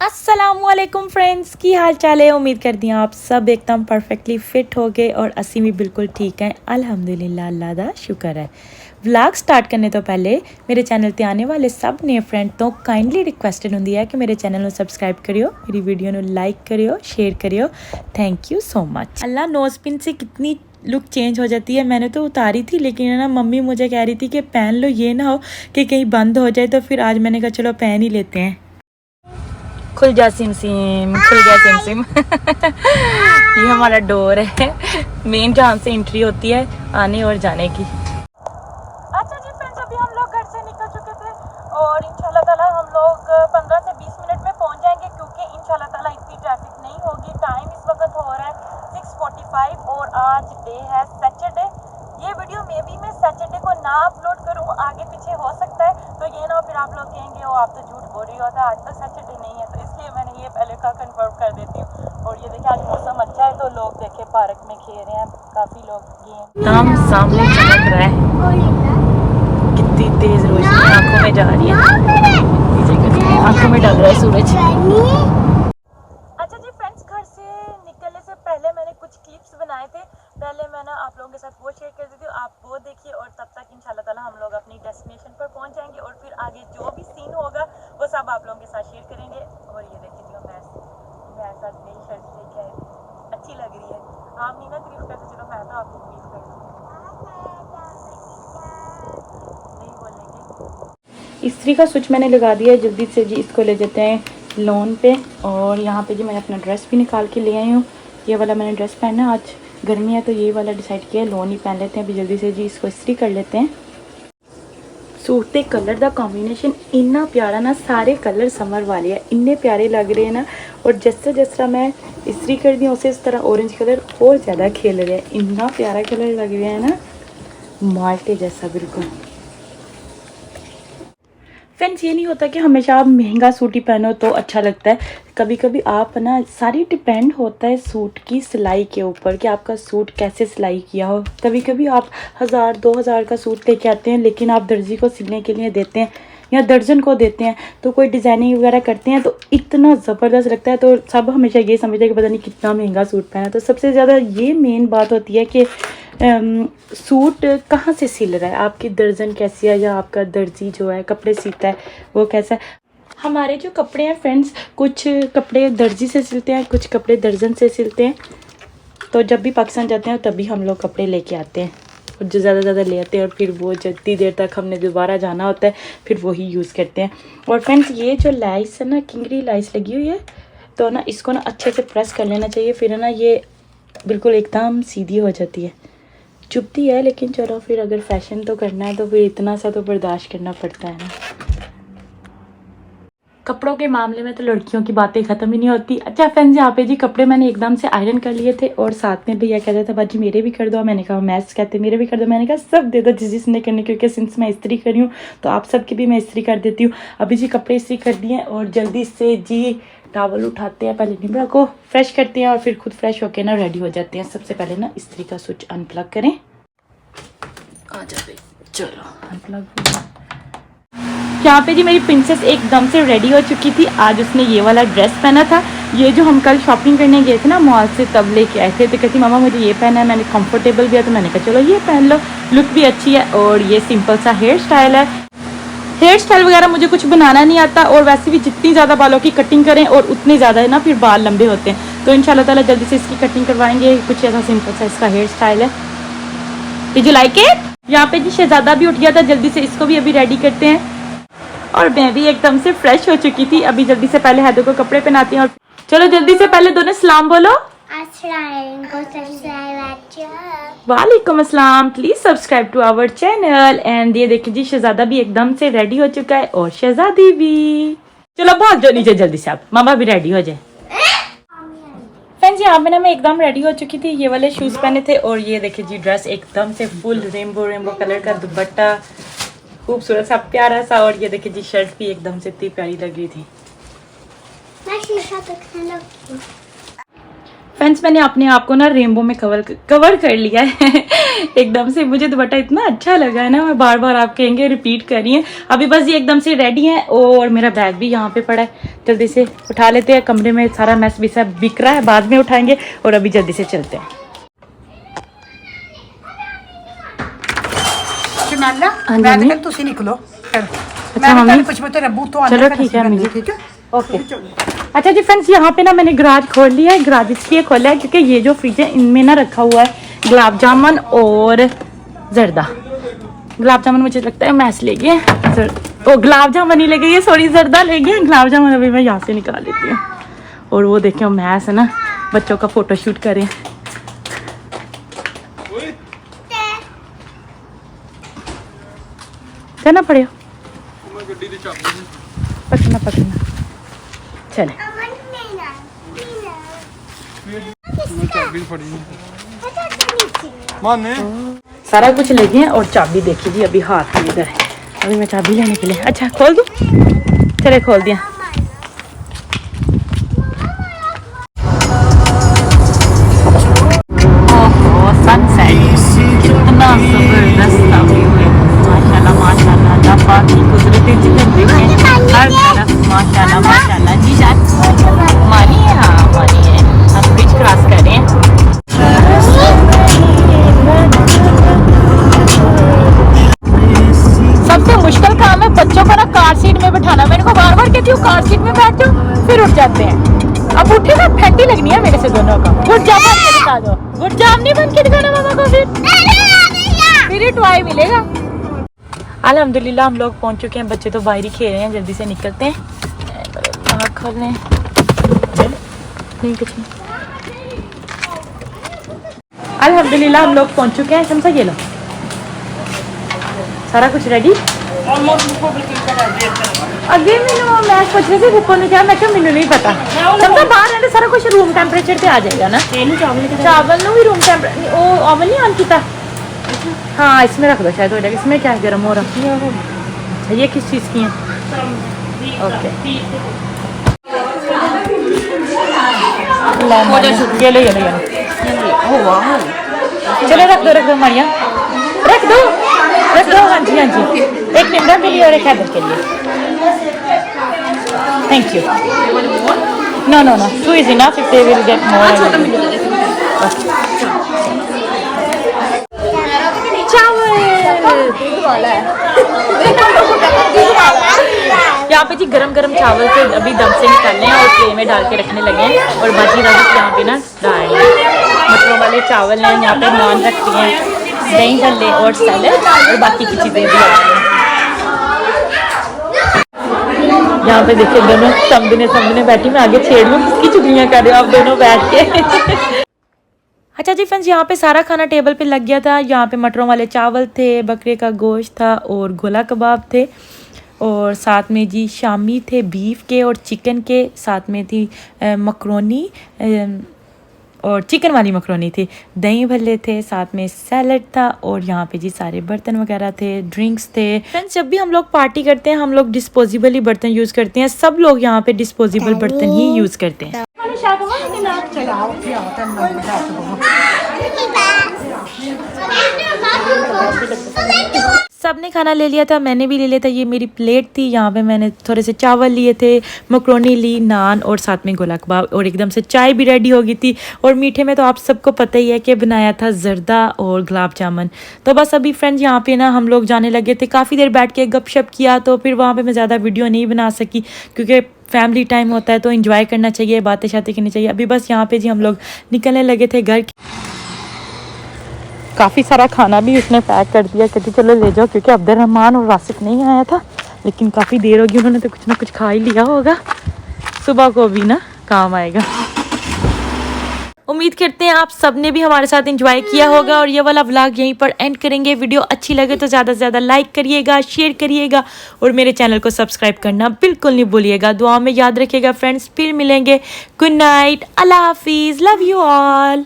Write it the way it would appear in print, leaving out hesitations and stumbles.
असलामुअलैकुम friends की हाल चाल है। उम्मीद करती हूँ आप सब एकदम परफेक्टली फिट हो गए और असी भी बिल्कुल ठीक हैं। अल्हम्दुलिल्लाह, अल्लाह दा शुक्र है। व्लॉग स्टार्ट करने तो पहले मेरे चैनल ते आने वाले सब नए फ्रेंड तो काइंडली रिक्वेस्टेड होंगी है कि मेरे चैनल को सब्सक्राइब करियो, मेरी वीडियो को लाइक करियो, शेयर करियो। Thank you so much. Allah, nose pin से कितनी लुक चेंज हो जाती है। मैंने तो उतारी थी लेकिन है ना, मम्मी मुझे कह रही थी कि पहन लो, ये ना हो कि कहीं बंद हो जाए। तो फिर आज मैंने कहा चलो पहन ही लेते हैं। खुल जा सिम सिम, खुल गया सिम सिम। ये हमारा डोर है, मेन जहाँ से एंट्री होती है आने और जाने की। अच्छा जी फ्रेंड्स, अभी हम लोग घर से निकल चुके थे और इंशाल्लाह ताला हम लोग 15 से 20 मिनट में पहुंच जाएंगे, क्योंकि इंशाल्लाह ताला इतनी ट्रैफिक नहीं होगी। टाइम इस वक्त हो रहा है 6:45 और आज डे है सैटरडे। ये वीडियो मे भी मैं सैटरडे को ना अपलोड करूँ, आगे पीछे हो सकता है, तो ये ना हो फिर आप लोग कहेंगे ओ आप तो झूठ बोल रही हो, था आज तो सैटरडे नहीं है। तो इसलिए मैंने ये पहले का कंफर्म कर देती हूँ। और ये देखिए आज मौसम अच्छा है तो लोग देखे पार्क में खेल रहे हैं, काफ़ी लोग गेम। हम सामने चमक रहा है, कितनी तेज रोशनी आंखों में जा रही है, आंखों में डाल रहा है सूरज। अच्छा जी फ्रेंड्स, घर से निकलने से पहले मैंने कुछ क्लिप्स बनाए थे। पहले मैं ना आप लोगों के साथ वो शेयर कर देती हूँ, आप वो देखिए और तब तक इंशाल्लाह ताला हम लोग अपनी डेस्टिनेशन पर पहुंच जाएंगे और फिर आगे जो भी सीन होगा वो सब आप लोगों के साथ शेयर करेंगे। और ये देखिए जो मैं साथ नई शर्ट लेके आई थी, अच्छी लग रही है। आप नहीं ना तारीफ करते, चलो मैं तो आपको तारीफ कर दूँ, नहीं बोलेंगे। इस्त्री का स्विच मैंने लगा दिया है, जल्दी से जी इसको ले जाते हैं लॉन पे। और यहाँ पे जी मैं अपना ड्रेस भी निकाल के ले आई हूँ। ये वाला मैंने ड्रेस पहना है, आज गर्मी है तो ये वाला डिसाइड किया है, लॉन ही पहन लेते हैं। अभी जल्दी से जी इसको इस्त्री कर लेते हैं। सूट के कलर का कॉम्बिनेशन इन्ना प्यारा ना, सारे कलर समर वाले हैं, इन्ने प्यारे लग रहे हैं ना। और जिस तरह मैं इस्त्री कर दी उसे इस तरह ऑरेंज कलर और ज़्यादा खेल रहे हैं, इन्ना प्यारा कलर लग रहा है ना, माल्टे जैसा बिल्कुल। फ्रेंड्स, ये नहीं होता कि हमेशा आप महंगा सूट ही पहनो तो अच्छा लगता है। कभी कभी आप ना, सारी डिपेंड होता है सूट की सिलाई के ऊपर कि आपका सूट कैसे सिलाई किया हो। कभी कभी आप 1000-2000 का सूट लेके आते हैं लेकिन आप दर्जी को सिलने के लिए देते हैं या दर्जन को देते हैं, तो कोई डिज़ाइनिंग वगैरह करते हैं तो इतना ज़बरदस्त लगता है। तो सब हमेशा ये समझते हैं कि पता नहीं कितना महंगा सूट पहना। तो सबसे ज़्यादा ये मेन बात होती है कि सूट कहाँ से सिल रहा है, आपकी दर्जन कैसी है या आपका दर्जी जो है कपड़े सीता है वो कैसा है। हमारे जो कपड़े हैं फ्रेंड्स, कुछ कपड़े दर्जी से सिलते हैं, कुछ कपड़े दर्जन से सिलते हैं। तो जब भी पाकिस्तान जाते हैं तभी हम लोग कपड़े लेके आते हैं और जो ज़्यादा ले आते हैं और फिर वो जितनी देर तक हमने दोबारा जाना होता है फिर वही यूज़ करते हैं। और फ्रेंड्स, ये जो लाइस है ना, किंगरी लाइस लगी हुई है, तो ना इसको ना अच्छे से प्रेस कर लेना चाहिए, फिर है ना ये बिल्कुल एकदम सीधी हो जाती है। चुभती है लेकिन चलो फिर अगर फैशन तो करना है तो फिर इतना सा तो बर्दाश्त करना पड़ता है ना। कपड़ों के मामले में तो लड़कियों की बातें ख़त्म ही नहीं होती। अच्छा फ्रेंड्स, यहाँ पे जी कपड़े मैंने एकदम से आयरन कर लिए थे और साथ में भैया कहता था बाजी मेरे भी कर दो। मैंने कहा मैच कहते मेरे भी कर दो। मैंने कहा सब दे दो जिसने करने, क्योंकि सिंस मैं इस्त्री करी हूँ तो आप सब की भी मैं इस्त्री कर देती हूँ। अभी जी कपड़े इस्त्री कर दिए और जल्दी से जी टॉवल उठाते हैं, पहले निबरा को फ्रेश करते हैं और फिर खुद फ्रेश होकर ना रेडी हो जाते हैं। सबसे पहले ना इस्त्री का स्विच अनप्लग करें। आ जाए, चलो अनप्लग। यहाँ पे जी मेरी प्रिंसेस एकदम से रेडी हो चुकी थी। आज उसने ये वाला ड्रेस पहना था, ये जो हम कल शॉपिंग करने गए थे ना मॉल से तब लेके आए थे। तो कहती मामा मुझे ये पहना है, मैंने कंफर्टेबल भी है तो मैंने कहा चलो ये पहन लो, लुक भी अच्छी है। और ये सिंपल सा हेयर स्टाइल है। हेयर स्टाइल वगैरह मुझे कुछ बनाना नहीं आता और वैसे भी जितनी ज़्यादा बालों की कटिंग करें और उतने ज़्यादा है ना फिर बाल लंबे होते हैं। तो इंशाल्लाह ताला जल्दी से इसकी कटिंग करवाएंगे। कुछ ऐसा सिंपल सा इसका हेयर स्टाइल है। Did you like it? यहाँ पे जी शहजादा भी उठ गया था, जल्दी से इसको भी अभी रेडी करते हैं। और मैं भी एकदम से फ्रेश हो चुकी थी। अभी जल्दी से पहले हैदो को कपड़े पहनाती हूँ और चलो जल्दी से पहले दोनों सलाम बोलो। वालेकुम अस्सलाम, please subscribe to our channel. And ये देखिए जी शहजादा भी एकदम से रेडी हो चुका है और शहजादी भी। चलो भाग जाओ नीचे जल्दी से, आप मामा भी रेडी हो जाए। फ्रेंड्स, यहाँ पे ना मैं एकदम रेडी हो चुकी थी, ये वाले शूज पहने थे और ये देखिए जी ड्रेस एकदम से फुल रेनबो कलर का दुपट्टा, खूबसूरत सा प्यारा सा। और ये देखिए जी शर्ट भी एकदम से इतनी प्यारी लग रही थी। फ्रेंड्स, मैंने अपने आप को ना रेनबो में कवर कर लिया है एकदम से मुझे दुपट्टा इतना अच्छा लगा है ना, मैं बार बार आप कहेंगे रिपीट कर रही हैं। अभी बस ये एकदम से रेडी है और मेरा बैग भी यहाँ पे पड़ा है, जल्दी से उठा लेते हैं। कमरे में सारा मैस भी सब बिक रहा है, बाद में उठाएंगे और अभी जल्दी से चलते हैं। निकलो अच्छा मम्मी, चलो ठीक है मम्मी, ठीक है ओके। अच्छा जी फ्रेंड्स, यहाँ पे ना मैंने गराज खोल लिया है। गराज इसलिए खोला है क्योंकि ये जो फ्रिज है इनमें ना रखा हुआ है गुलाब जामुन और जर्दा। गुलाब जामुन मुझे लगता है मैस ले गए, ओ गुलाब जामुन ही ले गई है, सॉरी जर्दा ले गए। गुलाब जामुन अभी मैं यहाँ से निकाल लेती हूँ। और वो देखें मैस है ना, बच्चों का फोटो शूट करें। कहना पड़ेगा पकड़ना पकड़ना, चले सारा कुछ ले गए और चाबी देखी जी अभी हाथ में इधर है। अभी मैं चाबी लेने के लिए, अच्छा खोल दूँ, चले खोल दिया। सनसेट कितना जबरदस्त व्यू है, माशाल्लाह माशाल्लाह। अल्लाह पाक की कुदरती जितने देखें हर तरफ माशाल्लाह माशाल्लाह। जी जान मानी है, हाँ मानी है। हम ब्रिज क्रॉस कर रहे हैं। सबसे मुश्किल काम है बच्चों को ना कार सीट में बिठाना। मैंने को बार बार कहती हूँ कार सीट में बैठ जाओ, फिर उठ जाते हैं। अब उठे ना फैंटी लगनी है मेरे से दोनों का। गुड जॉब बन के दिखा दो, गुड जॉब नहीं बन के दिखाना मामा को, फिर ही टॉय मिलेगा। अल्हम्दुलिल्लाह हम लोग पहुंच चुके हैं, बच्चे तो बाहर ही खेल रहे हैं, जल्दी से निकलते हैं। खोल लें, नहीं कुछ नहीं। अल्हम्दुलिल्लाह हम लोग पहुंच चुके हैं। शमसा ये लो, सारा कुछ रेडी। अगे मैं सोच रही थी बुको ने क्या, मैं क्या मैंने नहीं पता। शमसा बाहर रहने सारा कुछ रूम टेम्परेचर पे आ जाएगा ना। चावल भी रूम टेम्परेचर, वो ओवन नहीं ऑन किया। हाँ इसमें रख दो शायद हो जाएगा। इसमें क्या है, गर्म हो रहा है। ये किस चीज़ की है? ओके ये लो ये लो ये लो, चलो रख दो मारिया, रख दो। हाँ जी हाँ जी, एक निम्रा के लिए और एक हैदर के लिए। Thank you. No no no, two is enough if they will get more. यहाँ पे जी गरम गरम चावल से अभी दम से निकालने हैं और ट्रे में डाल के रखने लगे हैं। और बाकी राइस यहाँ पे ना डाल मटरों वाले चावल हैं। यहाँ पे नान रखती हैं, दही भल्ले और सैलेड और बाकी की चीज़ें भी आती हैं। यहाँ पे देखिए दोनों समझने बैठी, मैं आगे छेड़ लूँ, किसकी चुगलियाँ कर रहे हो आप दोनों बैठ के। अच्छा जी फ्रेंड्स, यहाँ पे सारा खाना टेबल पे लग गया था। यहाँ पे मटरों वाले चावल थे, बकरे का गोश्त था और गोला कबाब थे, और साथ में जी शामी थे बीफ के और चिकन के, साथ में थी मकरोनी और चिकन वाली मकरोनी थी, दही भल्ले थे, साथ में सैलड था और यहाँ पे जी सारे बर्तन वगैरह थे, ड्रिंक्स थे। फ्रेंड्स जब भी हम लोग पार्टी करते हैं हम लोग डिस्पोजेबल ही बर्तन यूज़ करते हैं। सब लोग यहाँ पे डिस्पोजेबल बर्तन ही यूज़ करते हैं। सबने खाना ले लिया था, मैंने भी ले लिया था। ये मेरी प्लेट थी, यहाँ पे मैंने थोड़े से चावल लिए थे, मकरोनी ली, नान और साथ में गोला कबाब, और एकदम से चाय भी रेडी हो गई थी। और मीठे में तो आप सबको पता ही है कि बनाया था जर्दा और गुलाब जामुन। तो बस अभी फ्रेंड्स यहाँ पे ना हम लोग जाने लगे थे। काफ़ी देर बैठ के गपशप किया, तो फिर वहाँ पर मैं ज़्यादा वीडियो नहीं बना सकी क्योंकि फैमिली टाइम होता है तो एंजॉय करना चाहिए, बातें शातें करनी चाहिए। अभी बस यहाँ पे जी हम लोग निकलने लगे थे घर। काफ़ी सारा खाना भी उसने पैक कर दिया, कहती चलो ले जाओ, क्योंकि अब्दुर्रहमान और वासिफ नहीं आया था, लेकिन काफ़ी देर होगी, उन्होंने तो कुछ ना कुछ खा ही लिया होगा, सुबह को भी ना काम आएगा। उम्मीद करते हैं आप सब ने भी हमारे साथ एंजॉय किया होगा, और ये वाला व्लॉग यहीं पर एंड करेंगे। वीडियो अच्छी लगे तो ज़्यादा से ज़्यादा लाइक करिएगा, शेयर करिएगा और मेरे चैनल को सब्सक्राइब करना बिल्कुल नहीं भूलिएगा। दुआ में याद रखिएगा फ्रेंड्स, फिर मिलेंगे। गुड नाइट, अल्लाह हाफिज़, लव यू ऑल।